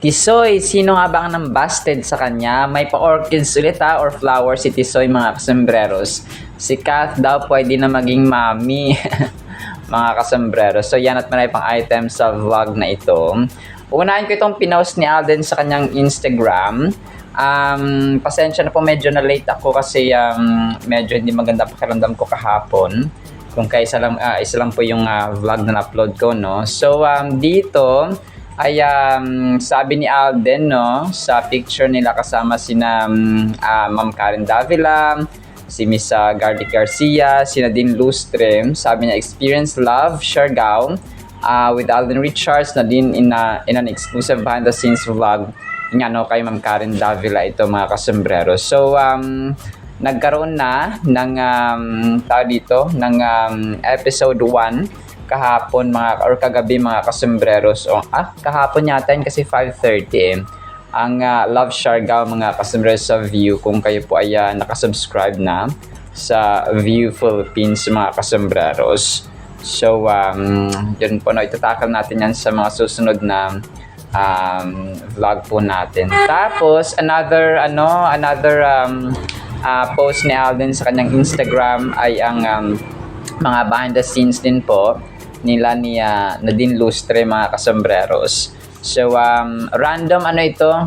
Tisoy, sino nga ba ang nambasted sa kanya? May pa-orchids ulit or flowers si Tisoy mga kasembreros. Si Kath daw pwede na maging mami mga kasembreros. So yan at marami pang items sa vlog na ito. Unahin ko itong pinost ni Alden sa kanyang Instagram. Pasensya na po medyo na late ako kasi medyo hindi maganda pakiramdam ko kahapon. Kung kaya isa lang po yung vlog na upload ko, no. So dito ay sabi ni Alden, no, sa picture nila kasama sina Ma'am Karen Davila, si Miss Gardy Garcia, si Nadine Lustre. Sabi niya, experience love, Siargao, with Alden Richards, Nadine in an exclusive behind the scenes vlog nga, no, kay Ma'am Karen Davila ito mga kasombrero. So nagkaroon na ng ng episode 1 kahapon or kagabi mga kasombreros. Kahapon yata yun kasi 5:30 ang Love Siargao mga kasombreros sa View, kung kayo po ay nakasubscribe na sa View Philippines mga kasombreros. So yun po, no, itatakal natin yan sa mga susunod na vlog po natin. Tapos another post ni Alden sa kanyang Instagram ay ang mga behind the scenes din po nila ni Nadine Lustre mga kasombreros. So random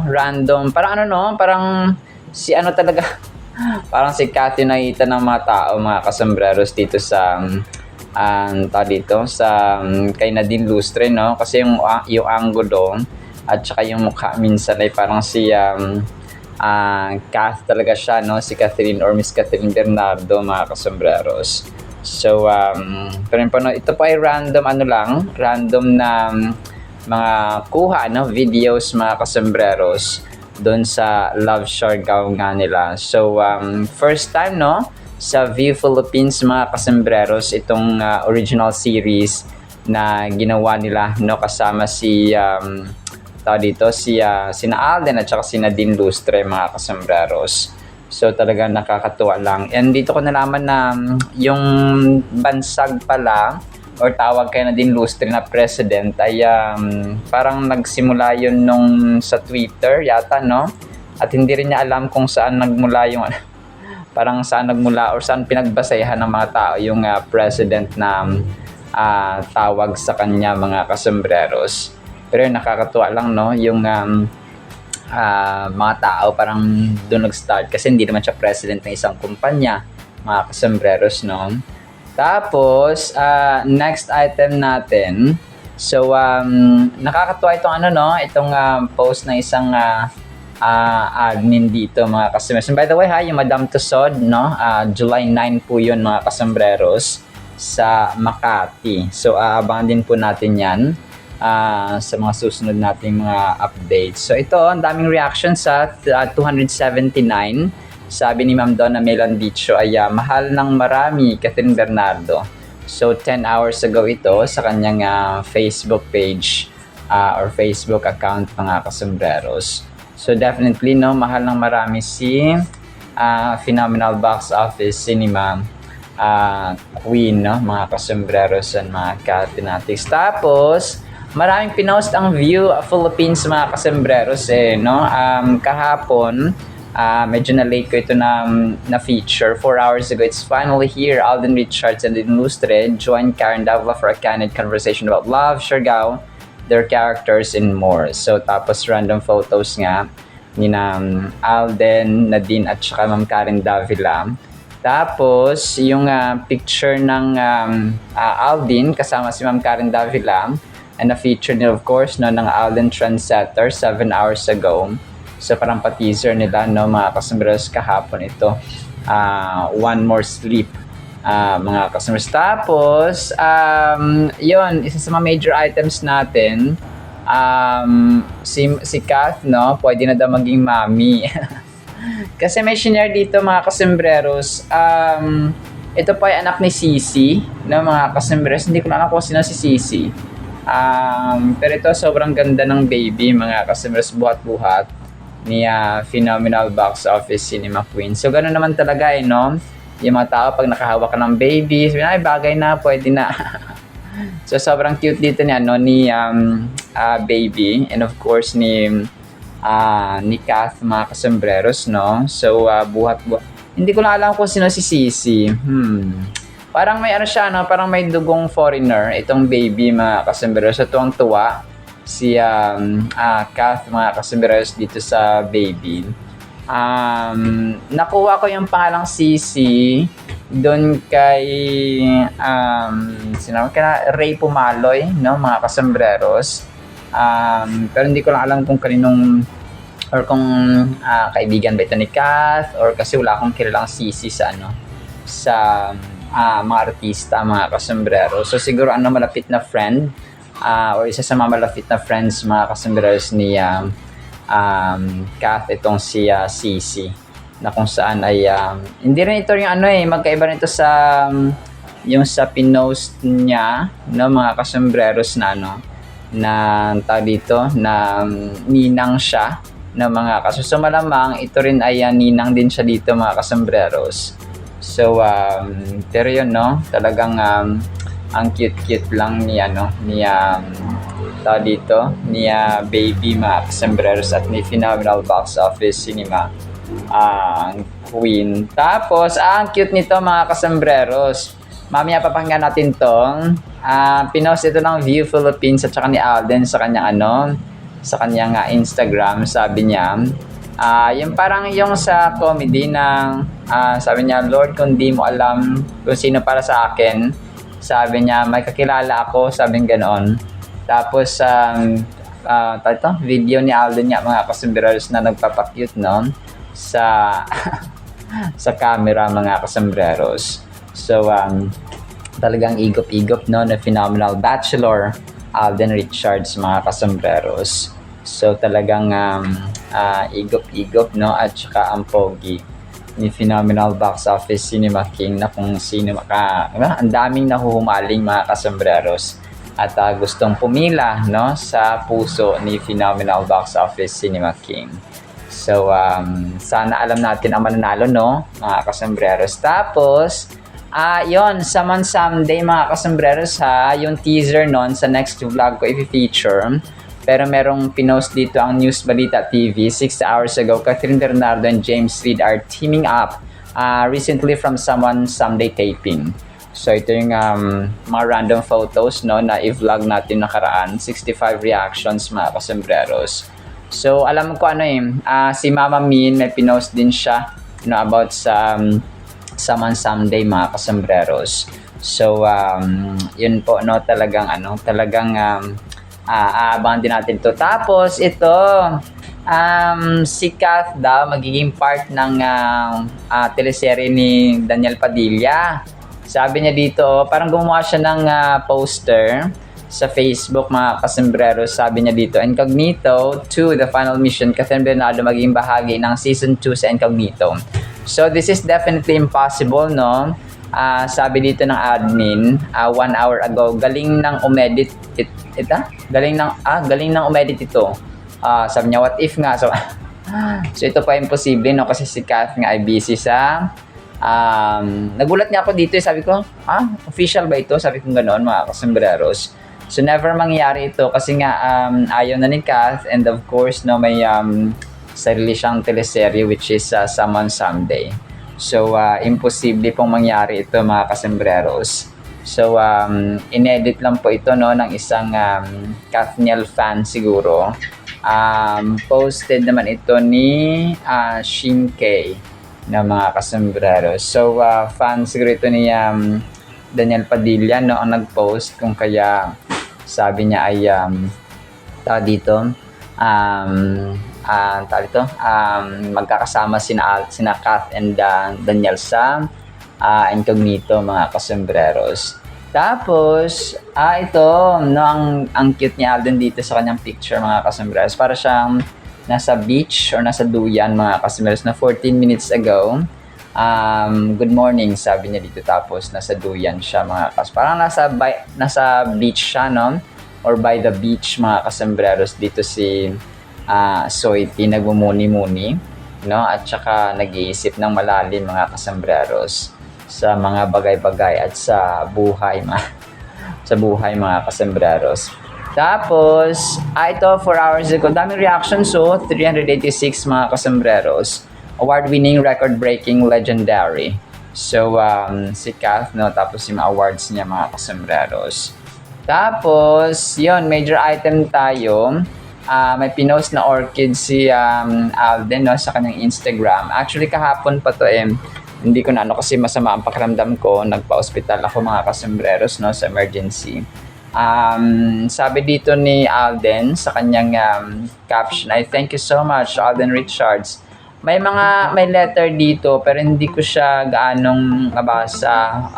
random parang si talaga parang si Kathy nakita ng mga tao mga kasombreros dito sa kay Nadine Lustre, no, kasi yung angulo at saka yung mukha minsan ay parang si Kath talaga siya, no, si Catherine or Miss Catherine Bernardo mga kasombreros. So pero no, ito po ay random na mga kuha, no, videos mga kasombreros doon sa Love Siargao nga nila. So first time, no, sa View Philippines mga kasombreros itong original series na ginawa nila, no, kasama sina Alden at saka si Nadine Lustre mga kasombreros. So talaga nakakatuwa lang. And dito ko nalaman na yung bansag pala or tawag kay Nadine Lustre na president ay parang nagsimula yun nung sa Twitter yata, no? At hindi rin niya alam kung saan nagmula yung parang saan nagmula or saan pinagbasehan ng mga tao yung president na tawag sa kanya mga kasombreros. Pero nakakatuwa lang, no, yung mga tao parang doon nag-start kasi hindi naman siya president ng isang kumpanya mga kasombreros, no. Tapos next item natin, so nakakatuwa itong post ng isang admin dito mga kasombreros. By the way yung Madam Tusod, no, July 9 po yun mga kasombreros sa Makati. So abangan din po natin yan sa mga susunod nating mga updates. So ito, ang daming reaction sa 279. Sabi ni Ma'am Donna Melandicho ay mahal ng marami, Catherine Bernardo. So 10 hours ago ito sa kanyang Facebook page or Facebook account mga kasombreros. So definitely, no, mahal ng marami si Phenomenal Box Office Cinema Queen, no, mga kasombreros and mga Katinatics. Tapos maraming pinost ang View Philippines mga kasombreros, no. Kahapon medyo na late ko ito na feature 4 hours ago. It's finally here. Alden Richards and Nadine Lustre join Karen Davila for a candid conversation about love, Siargao, their characters and more. So tapos random photos nga ni Alden, Nadine at saka Ma'am Karen Davila. Tapos yung picture ng Alden kasama si Ma'am Karen Davila and a feature nila, of course, no, ng Alden Trendsetter 7 hours ago. So parang pa-teaser nila, no, mga kasombreros kahapon ito. One More Sleep mga kasombreros. Tapos yun, isa sa mga major items natin, si Kath, no, pwede na daw maging mami. Kasi may shinare dito mga kasombreros, ito po ay anak ni Sisi, no, mga kasombreros. Hindi ko na alam kung sino si Sisi. Pero ito sobrang ganda ng baby mga kasombreros, buhat-buhat ni Phenomenal Box Office Cinema Queen. So ganoon naman talaga, no, yung mga tao pag nakahawak ka ng baby, sabi na, ay bagay na, pwede na. So sobrang cute dito niya, no, ni baby, and of course ni Kath, mga kasembreros, no? So, hindi ko lang alam kung sino si Sisi. Parang may ano siya, no? Parang may dugong foreigner, itong baby, mga kasembreros. So, tuwang-tuwa si Kath, mga kasembreros, dito sa baby. Nakuha ko yung pangalang Sisi doon kay Ray Pumaloy, no, mga kasembreros. Pero hindi ko lang alam kung kaninong or kung kaibigan ba ito ni Kath, or kasi wala akong kilalang Sisi sa mga artista, mga kasembreros. So siguro malapit na friend, or isa sa mga malapit na friends, mga kasembreros, ni Kath, itong si Sisi, na kung saan ay hindi rin ito yung magkaiba nito sa yung sa pinost niya, no, mga kasembreros, na tawag dito na ninang siya na mga so malamang ito rin ay ninang din siya dito, mga kasembreros. So pero yun, no, talagang ang cute lang ni tawag dito ni baby, mga kasembreros, at ni Phenomenal Box Office Cinema Queen. Tapos ang cute nito, mga kasembreros. Mamaya papakinggan natin tong pinost ito ng View Philippines at saka ni Alden sa kanyang sa kanyang Instagram. Sabi niya yung parang yung sa comedy ng sabi niya, Lord, kung di mo alam kung sino para sa akin, sabi niya, may kakilala ako, sabi ganoon. Tapos video ni Alden niya, mga kasembreros, na nagpapakyut, no, sa sa camera, mga kasembreros. So talagang igop-igop, no, na Phenomenal Bachelor Alden Richards, mga kasembreros. So talagang igop-igop, no, at saka ang pogi ni Phenomenal Box Office Cinema King, na kung sino ang daming nahuhumaling, mga kasembreros, at gustong pumila, no, sa puso ni Phenomenal Box Office Cinema King. So sana alam natin ang mananalo, no, mga kasembreros. Tapos yon, someday, mga kasembreros, yung teaser nun sa next vlog ko i-feature. Pero merong pinost dito ang News Balita TV 6 hours ago. Catherine Bernardo and James Reid are teaming up recently from someday taping. So ito yung mga random photos, no, na i-vlog natin nakaraan. 65 reactions, mga kasembreros. So alam ko si Mama Min, may pinost din siya, about sa someday, mga kasembreros. So yun po, no, talagang aabangan din natin to. Tapos ito si Kath daw magiging part ng teleserye ni Daniel Padilla. Sabi niya dito, parang gumawa siya ng poster sa Facebook, mga kasembreros. Sabi niya dito, Incognito 2, The Final Mission, Catherine Bernardo magiging bahagi ng Season 2 sa Incognito. So this is definitely impossible, no? Sabi dito ng admin 1 hour ago, galing nang umedit galing nang umedit ito. Sabi niya, what if nga? So ito pa imposible, no, kasi si Kath nga ay busy sa nagulat niya ako dito, sabi ko, official ba ito? Sabi ko ganoon, mga kasembreros. So never mangyari ito kasi nga ayaw na ni Kath, and of course, no, may sarili siyang teleserye which is Someday. So imposible pong mangyari ito, mga kasembreros. So inedit lang po ito, no, ng isang Kathniel fan siguro. Posted naman ito ni Shinke, na mga kasembreros. So fan siguro ito ni Daniel Padilla, no, ang nag-post, kung kaya sabi niya ay magkakasama sina Kath and Daniel sa Incognito, mga kasembreros. Tapos ito, no, ang cute ni Alden dito sa kanyang picture, mga kasembreros. Para siyang nasa beach or nasa duyan, mga kasembreros, na 14 minutes ago. Good morning, sabi niya dito. Tapos nasa duyan siya, mga kasembreros. Parang nasa beach siya, no? Or by the beach, mga kasembreros. Dito si Soiti nagmumuni-muni, no, at saka nag-iisip ng malalim, mga kasembreros, sa mga bagay-bagay at sa buhay, mga kasembreros. Tapos, ito 4 hours ago, daming reactions, so 386 mga kasambreros. Award-winning, record-breaking, legendary. So, si Kath, no? Tapos yung awards niya mga kasambreros. Tapos, yun, major item tayo. May pinost na orchid si Alden, no, sa kanyang Instagram. Actually, kahapon pa to hindi ko na kasi masama ang pakiramdam ko. Nagpa-hospital ako mga kasambreros, no, sa emergency. Sabi dito ni Alden sa kanyang caption, I thank you so much, Alden Richards. May letter dito pero hindi ko siya gaanong mabasa.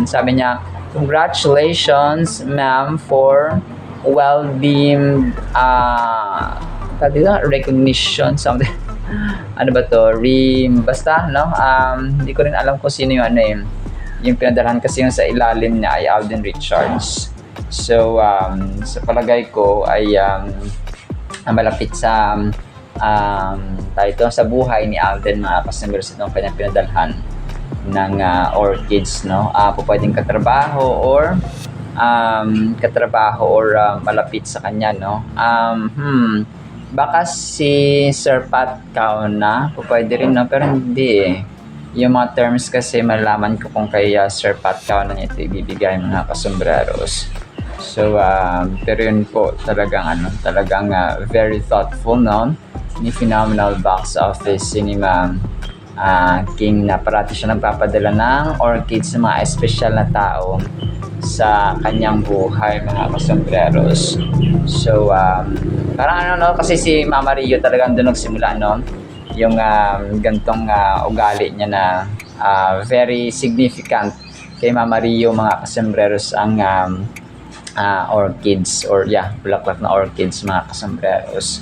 Sabi niya, congratulations ma'am for well-deemed recognition, something. Ano ba to? Basta, no? Hindi ko rin alam kung sino yung yung pinadalhan kasi yung sa ilalim niya ay Alden Richards. So, sa palagay ko ay malapit sa sa buhay ni Alden mga kasambreros itong kanyang pinadalhan ng orchids, no? Pwedeng katrabaho or malapit sa kanya, no? Baka si Sir Pat Kauna pwede rin, no? Pero hindi yung mga terms kasi malaman ko kung kay Sir Pat Kauna niya ito ibibigay mga kasambreros. So, pero yun po talagang very thoughtful, no? Ni Phenomenal Box Office Cinema King na parati siya nagpapadala ng orchids sa mga espesyal na tao sa kanyang buhay mga kasambreros. So, parang kasi si Mama Rio talagang doon nagsimula, no? Yung gantong ugali niya na very significant kay Mama Rio mga kasambreros ang orchids or bulaklak na orchids mga kasambreros.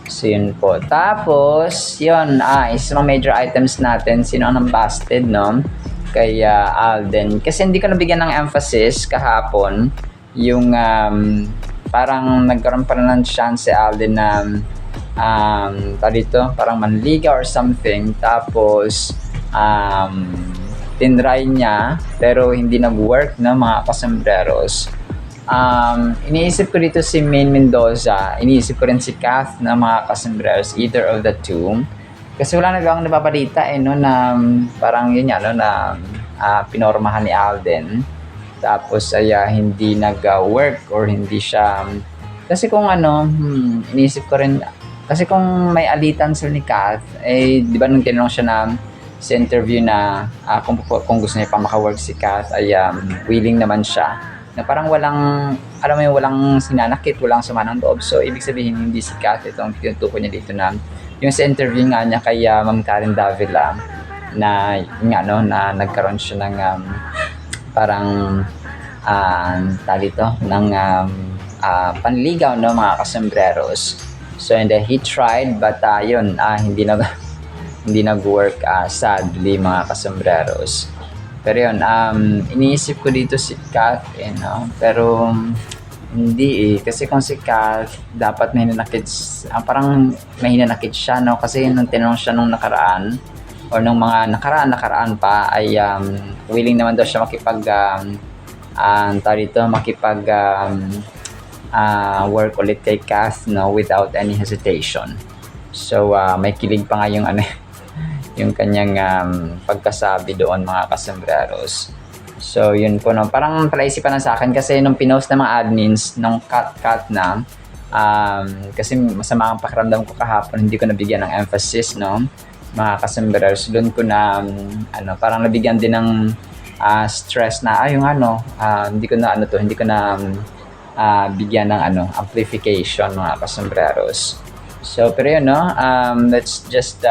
So yun po. Tapos yun, isa mga major items natin, sino ang busted, no? Kay Alden. Kasi hindi ko nabigyan ng emphasis kahapon yung parang nagkaroon pa ng chance si Alden na parang manliga or something. Tapos tinry niya pero hindi nag-work, no, mga kasambreros. Iniisip ko dito si Maine Mendoza, iniisip ko rin si Kath na mga kasambreros, either of the two. Kasi wala nagawang nababalita no, na parang yun yan, no, na pinormahan ni Alden. Tapos ay hindi nag-work or hindi siya, kasi kung iniisip ko rin, kasi kung may alitan sila ni Kath, di ba nung tinanong siya na sa interview na kung gusto niya pa maka-work si Kath, ay willing naman siya. Na parang walang sinanakit, walang sama ng loob. So, ibig sabihin, hindi si Kath itong tinutukoy niya dito na yung sa interview nga niya kay Ma'am Karen Davila na nagkaroon siya ng parang panligaw, no, mga kasambreros. So, and then he tried but hindi nag-work, sadly, mga kasambreros. Pero yun, iniisip ko dito si Kath, pero hindi kasi kung si Kath, dapat may hinanakit, parang may hinanakit siya, no? Kasi nung tinanong siya nung nakaraan, or nung mga nakaraan pa, ay willing naman daw siya work ulit kay Kath, no? Without any hesitation. So, may kilig pa nga yung kanyang pagkasabi doon mga kasambreros. So yun po, no, parang palaisipan na sa akin kasi nung pinost ng mga admins nung cut na kasi masama ang pakiramdam ko kahapon, hindi ko nabigyan ng emphasis, no, mga kasambreros. Doon ko na parang nabigyan din ng stress na hindi ko na bigyan ng amplification mga kasambreros. So pero yun, no, let's just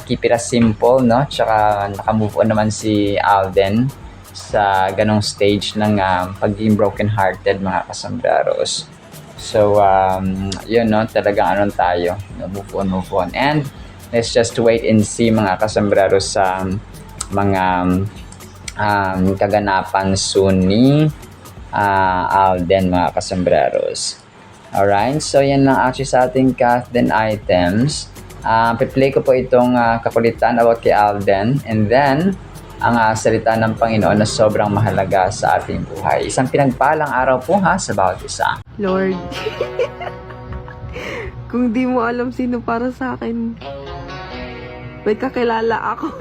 keep it as simple, no? Tsaka naka-move on naman si Alden sa ganong stage ng pagiging broken-hearted mga kasambreros. So, yun, no? Talagang tayo. Move on. And let's just wait and see mga kasambreros sa mga kaganapan soon ni Alden mga kasambreros. Alright, so yan lang actually sa ating Kath Den items. Piplay ko po itong kakulitan about kay Alden, and then ang salita ng Panginoon na sobrang mahalaga sa ating buhay. Isang pinagpalang araw po sa bawat isa. Lord, kung di mo alam sino para sa akin, may kakilala ako.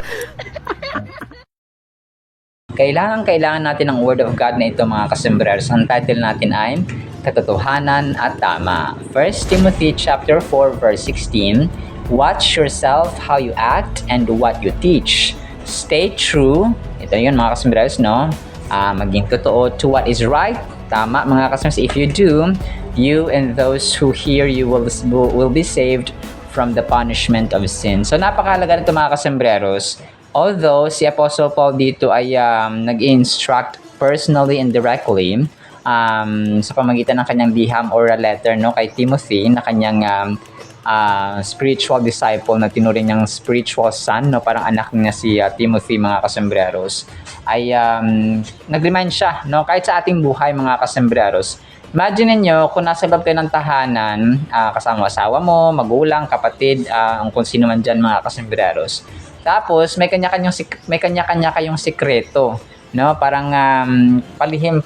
Kailangan natin ng Word of God na ito mga kasembreros. Ang title natin ay Katotohanan at Tama. 1 Timothy chapter 4 verse 16, watch yourself how you act and what you teach. Stay true, ito yun mga kasembreros, no? Maging totoo to what is right, tama mga kasembreros. If you do, you and those who hear you will be saved from the punishment of sin. So napakahalaga nito mga kasembreros. Although si Apostle Paul dito ay nag-instruct personally and directly sa pamagitan ng kanyang liham or a letter, no, kay Timothy na kanyang spiritual disciple na tinuring niyang spiritual son, no, parang anak niya si Timothy mga kasembreros, ay nag-remind siya, no, kahit sa ating buhay mga kasembreros. Imagine niyo kung nasa loob kayo ng tahanan, kasama asawa mo, magulang, kapatid, kung sino man dyan mga kasembreros. Tapos may kanya-kanya kayong sikreto, no? Parang palihim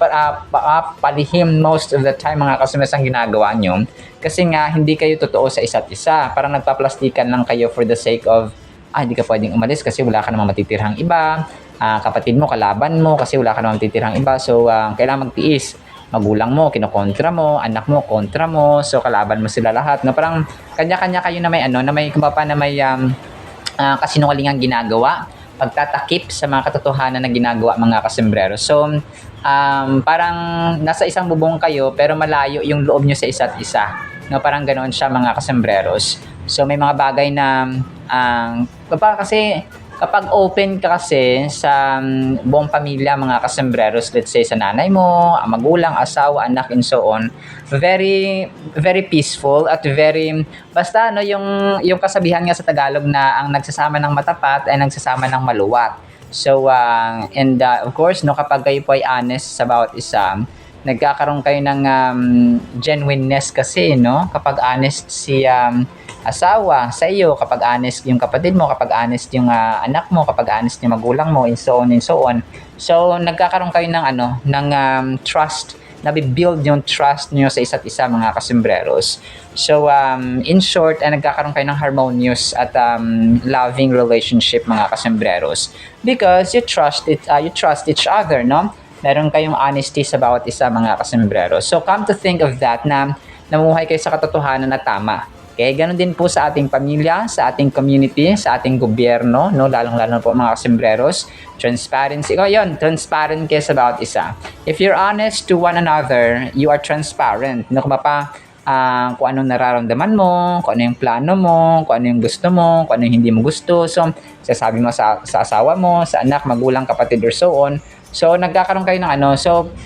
most of the time mga kasembreros ang ginagawa nyo. Kasi nga hindi kayo totoo sa isa't isa. Parang nagpaplastikan lang kayo for the sake of hindi ka pwedeng umalis kasi wala ka namang matitirhang iba. Kapatid mo, kalaban mo kasi wala ka namang matitirhang iba. So kailangan magtiis. Magulang mo, kinokontra mo, anak mo, kontra mo. So kalaban mo sila lahat. No? Parang kanya-kanya kayo na may kumapa na may kasinungalingang ginagawa, pagtatakip sa mga katotohanan na ginagawa mga kasembreros. So, parang nasa isang bubong kayo pero malayo yung loob nyo sa isa't isa. No, parang ganoon siya mga kasembreros. So, may mga bagay na kapag open ka kasi sa buong pamilya mga kasembreros, let's say sa nanay mo, magulang, asawa, anak, and so on, very very peaceful at very basta no yung kasabihan nga sa Tagalog na ang nagsasama ng matapat ay nagsasama ng maluwat. So and of course no, kapag kayo po ay honest sa bawat isa, nagkakaroon kayo ng genuineness kasi, no? Kapag honest si asawa sa iyo, kapag honest yung kapatid mo, kapag honest yung anak mo, kapag honest yung magulang mo, and so on and so on. So nagkakaroon kayo ng trust, nabibuild yung trust niyo sa isa't isa mga kasembreros. So in short, nagkakaroon kayo ng harmonious at loving relationship mga kasembreros because you trust each other, no? Meron kayong honesty sa bawat isa mga kasembreros. So come to think of that na namuhay kayo sa katotohanan na tama. Okay, ganun din po sa ating pamilya, sa ating community, sa ating gobyerno, no, lalong-lalo po mga kasembreros. Transparency, transparent kayo sa bawat isa. If you're honest to one another, you are transparent. No, kung anong nararamdaman mo, kung ano yung plano mo, kung ano yung gusto mo, kung ano yung hindi mo gusto. So, sasabi mo sa asawa mo, sa anak, magulang, kapatid, or so on. So, nagkakaroon kayo ng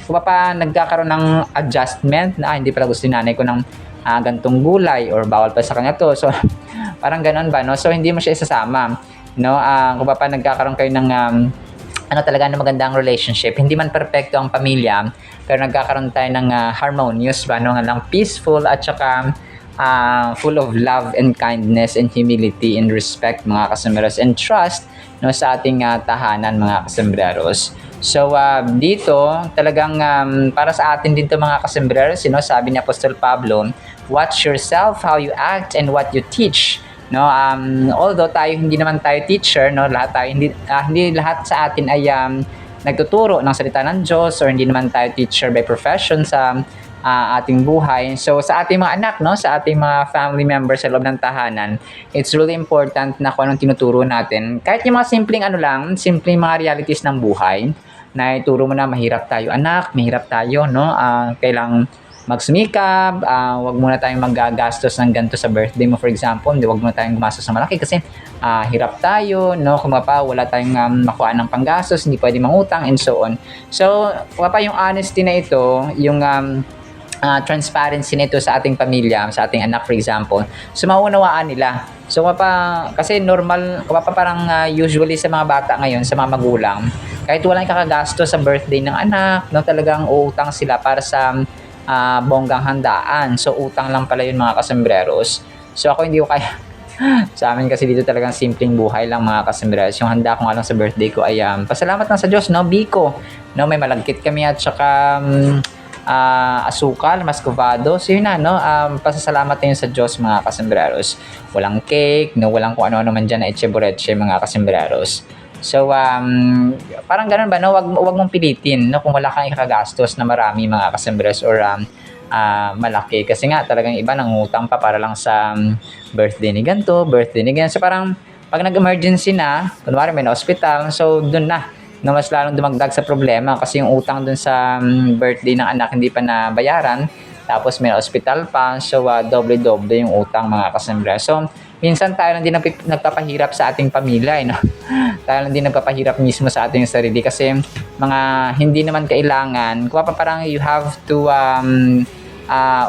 kung nagkakaroon ng adjustment na hindi pala gusto ni nanay ko ng gantong gulay or bawal pa sa kanya to. So, parang ganoon ba, no? So, hindi mo siya isasama, no? Kung nagkakaroon kayo ng talaga na magandang relationship, hindi man perfecto ang pamilya, pero nagkakaroon tayo ng harmonious ba, no? Ng peaceful at saka full of love and kindness and humility and respect mga kasembreros and trust, no, sa ating tahanan mga kasembreros. So dito talagang para sa atin din to mga kasembreros, sabi ni Apostol Pablo, watch yourself how you act and what you teach. No, although hindi naman tayo teacher, no, hindi lahat sa atin ay nagtuturo ng salita ng Diyos, or hindi naman tayo teacher by profession sa ating buhay. So sa ating mga anak, no, sa ating mga family members sa loob ng tahanan, it's really important na kung anong tinuturo natin. Kahit yung mga simpleng mga realities ng buhay, na ituro mo na mahirap tayo anak, mahirap tayo, no, kailangang magsumikap, wag muna tayong maggagastos ng ganito sa birthday mo, for example, wag muna tayong gumastos ng malaki kasi hirap tayo, no, kung wala tayong makuha ng panggastos, hindi pwede mangutang, and so on. So yung honesty na ito, yung transparency nito sa ating pamilya, sa ating anak, for example, so maunawaan nila. So kasi normal, parang usually sa mga bata ngayon, sa mga magulang, kahit walang kakagastos sa birthday ng anak, no, talagang uutang sila para sa bonggang handaan. So utang lang pala yun mga kasembreros. So ako hindi ko Sa amin kasi dito talagang simpleng buhay lang mga kasembreros. Yung handa ko nga lang sa birthday ko ay pasalamat lang sa Diyos, no? Biko. No, may malagkit kami at saka asukal, mascovado. So yun na, no? Pasasalamat din sa Diyos mga kasembreros. Walang cake, no? Walang kung ano-ano man dyan na etche-boreche mga kasembreros. So, parang ganun ba, no? Wag mong pilitin, no? Kung wala kang ikagastos na marami mga kasembreros or malaki. Kasi nga, talagang iba nangutang pa para lang sa birthday ni ganito, birthday ni ganito. So, parang pag nag-emergency na, kunwari may na-hospital, so dun na mas lalong dumagdag sa problema kasi yung utang dun sa birthday ng anak hindi pa nabayaran, tapos may hospital pa, so doble-doble yung utang mga kasembreros. So, minsan tayo lang din nagpapahirap sa ating pamilya, no? Tayo lang din nagpapahirap mismo sa ating sarili kasi mga hindi naman kailangan, kung parang you have to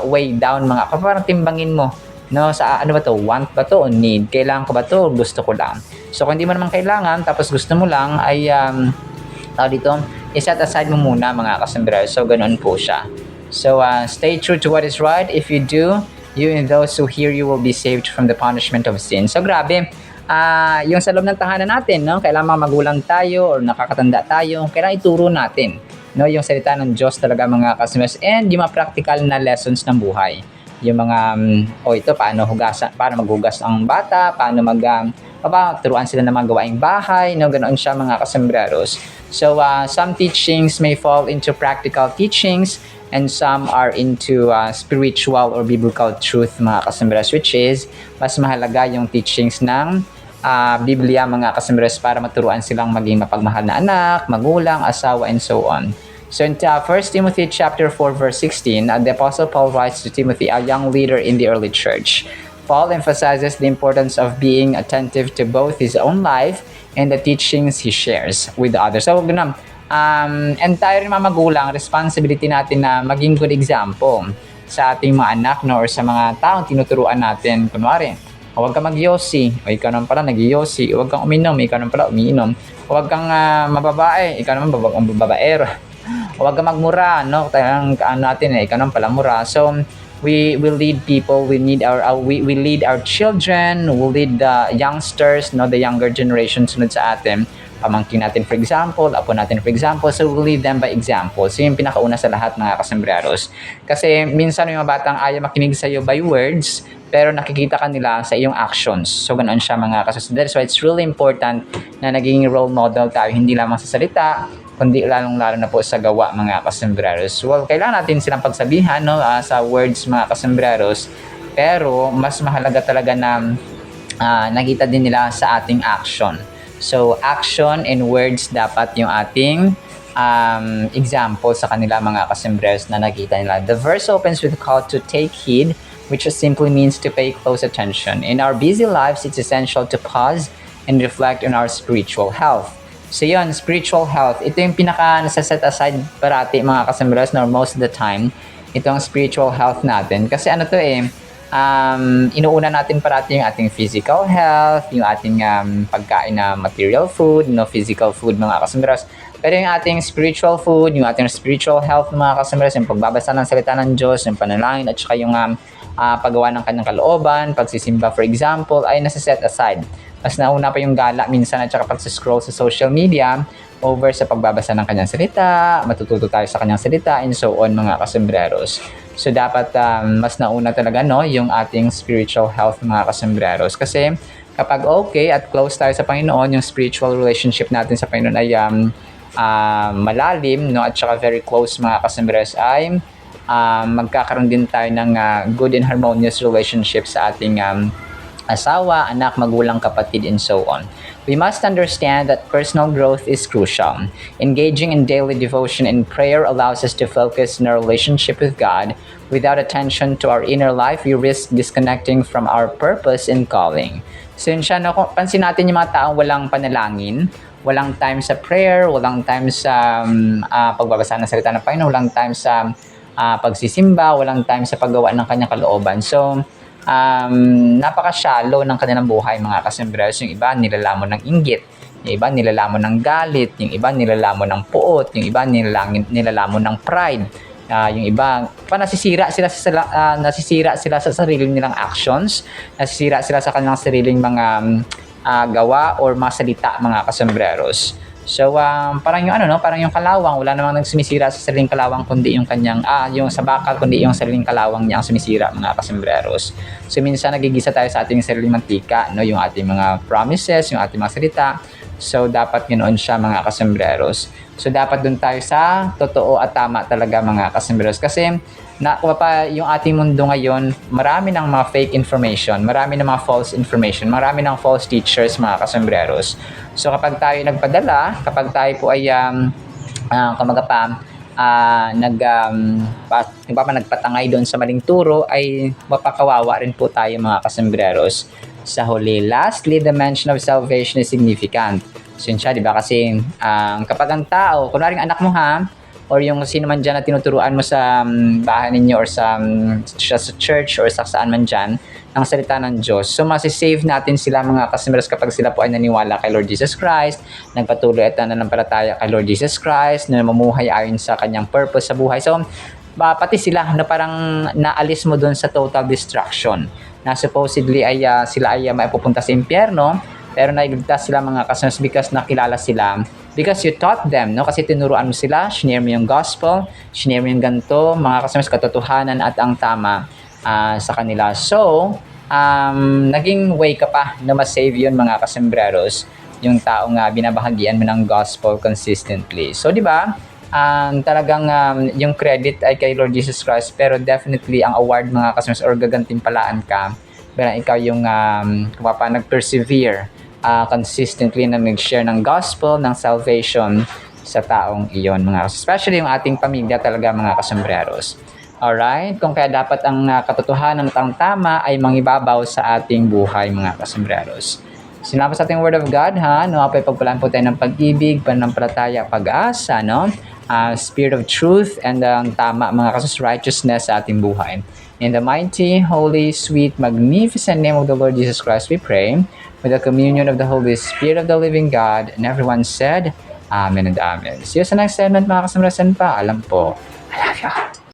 weigh down mga, parang timbangin mo, no, sa ano ba to, want ba to o need, kailangan ko ba to, gusto ko lang. So kung hindi mo naman kailangan tapos gusto mo lang ay dito i-set aside mo muna mga kasembreros. So ganoon po siya. So stay true to what is right. If you do, you and those who hear you will be saved from the punishment of sin. So grabe, yung sa loob ng tahanan natin, no, kailangan mga magulang tayo or nakakatanda tayo, kailangan ituro natin, no, yung salita ng Diyos talaga mga kasembreros, and yung mga practical na lessons ng buhay. Yung mga ito paano maghugas ang bata, paano turuan sila ng mga gawaing bahay, no, ganoon siya mga kasembreros. So some teachings may fall into practical teachings and some are into spiritual or biblical truth mga kasembreros, which is mas mahalaga yung teachings ng Biblia mga kasembreros para maturuan silang maging mapagmahal na anak, magulang, asawa, and so on. So in 1 Timothy chapter 4 verse 16, the Apostle Paul writes to Timothy, a young leader in the early church. Paul emphasizes the importance of being attentive to both his own life and the teachings he shares with others. So ganun, and tayo rin mga magulang, responsibility natin na maging good example sa ating mga anak, no, or sa mga taong tinuturuan natin. Kunwari, huwag kang mag-yosi, o ikaw naman pala nag-yosi. Huwag kang uminom, ikaw naman pala umiinom. Huwag kang mababae, ikaw naman babaero. Huwag kang magmura, no? Ikaw naman pala mura. So, we lead people, we lead our children, we lead the youngsters, no, the younger generation sunod sa atin. Pamangkin natin for example, apo natin for example, so we lead them by example. So yung pinakauna sa lahat mga kasembreros. Kasi minsan yung mga batang ayaw makinig sa iyo by words, pero nakikita ka nila sa iyong actions. So ganoon siya mga kasembreros. So it's really important na naging role model tayo, hindi lamang sa salita, kundi lalong-lalo na po sa gawa mga kasembreros. Well, kailangan natin silang pagsabihan, no, sa words mga kasembreros, pero mas mahalaga talaga na nakita din nila sa ating action. So, action and words dapat yung ating example sa kanila mga kasembreros na nakita nila. The verse opens with a call to take heed, which simply means to pay close attention. In our busy lives, it's essential to pause and reflect on our spiritual health. So yun, spiritual health, ito yung pinaka nasa-set aside parati mga kasembreros, or most of the time, itong spiritual health natin. Kasi ano to inuuna natin parati yung ating physical health, yung ating pagkain na material food, no, physical food mga kasembreros. Pero yung ating spiritual food, yung ating spiritual health mga kasembreros, yung pagbabasa ng salita ng Diyos, yung panalangin, at saka yung paggawa ng kanyang kalooban, pagsisimba for example, ay nasa-set aside. Mas nauna pa yung gala minsan at saka pag-scroll sa social media over sa pagbabasa ng kanyang salita, matututo tayo sa kanyang salita, and so on mga kasembreros. So dapat mas nauna talaga, no, yung ating spiritual health mga kasembreros. Kasi kapag okay at close tayo sa Panginoon, yung spiritual relationship natin sa Panginoon ay malalim, no, at saka very close mga kasembreros, ay magkakaroon din tayo ng good and harmonious relationship sa ating asawa, anak, magulang, kapatid, and so on. We must understand that personal growth is crucial. Engaging in daily devotion and prayer allows us to focus on our relationship with God. Without attention to our inner life, we risk disconnecting from our purpose and calling. So yun siya, no? Pansin natin yung mga taong walang panalangin, walang time sa prayer, walang time sa pagbabasa ng salita ng Panginoon, walang time sa pagsisimba, walang time sa paggawa ng kanyang kalooban. So, napaka-shallow ng kanilang buhay mga kasembreros. Yung iba nilalamon ng inggit, yung iba nilalamon ng galit, yung iba nilalamon ng puot, yung iba nilalamon ng pride, Yung iba, nasisira sila sa sarili nilang actions, nasisira sila sa kanilang sariling mga gawa or mga salita, mga kasembreros. So, parang yung parang yung kalawang, wala namang nagsumisira sa sariling kalawang kundi yung kanyang, yung sa bakal, kundi yung sariling kalawang niya ang sumisira, mga kasembreros. So, minsan nagigisa tayo sa ating sariling mantika, no? Yung ating mga promises, yung ating mga salita. So, dapat ganoon siya, mga kasembreros. So, dapat dun tayo sa totoo at tama talaga, mga kasembreros. Kasi, yung ating mundo ngayon, marami ng mga fake information, marami ng mga false information, marami ng false teachers, mga kasembreros. So, kapag tayo nagpadala, kapag tayo po ay, nagpatangay doon sa maling turo, ay mapakawawa rin po tayo, mga kasembreros. Sa huli, lastly, the mention of salvation is significant. So yun siya, di ba? Kasi kapag ang tao, kunwaring anak mo or yung sino man dyan na tinuturuan mo sa bahay ninyo or sa church or sa saan man dyan, ng salita ng Diyos. So masisave natin sila, mga kasembreros, kapag sila po ay naniwala kay Lord Jesus Christ, nagpatuloy at nananampalataya kay Lord Jesus Christ, na mamuhay ayon sa kanyang purpose sa buhay. So pati sila na parang naalis mo dun sa total destruction, na supposedly ay sila ay maipupunta sa impyerno, pero nailigtas sila, mga kasembreros, because nakilala sila, because you taught them, no? Kasi tinuruan mo sila, shinare mo yung gospel, shinare mo yung ganito, mga kasembreros, katotohanan at ang tama sa kanila. So, naging way ka pa na ma-save yun, mga kasembreros, yung taong binabahagian mo ng gospel consistently. So, di ba? Talagang yung credit ay kay Lord Jesus Christ, pero definitely ang award, mga kasembreros, or gagantimpalaan ka, pero ikaw yung nag-persevere consistently na mag-share ng gospel, ng salvation sa taong iyon, mga kasembreros. Especially yung ating pamilya talaga, mga kasembreros. Alright? Kung kaya dapat ang katotohanan at ang tama ay mangibabaw sa ating buhay, mga kasembreros. Sinabi sa ating Word of God, no? Pagpalaan po tayo ng pag-ibig, pananampalataya, pag-asa, no? Spirit of truth, and ang tama, mga kasembreros, righteousness sa ating buhay. In the mighty, holy, sweet, magnificent name of the Lord Jesus Christ, we pray, with the communion of the Holy Spirit of the living God, and everyone said, Amen and Amen. See you sa next segment, mga kasembreros, and paalam po. I love you.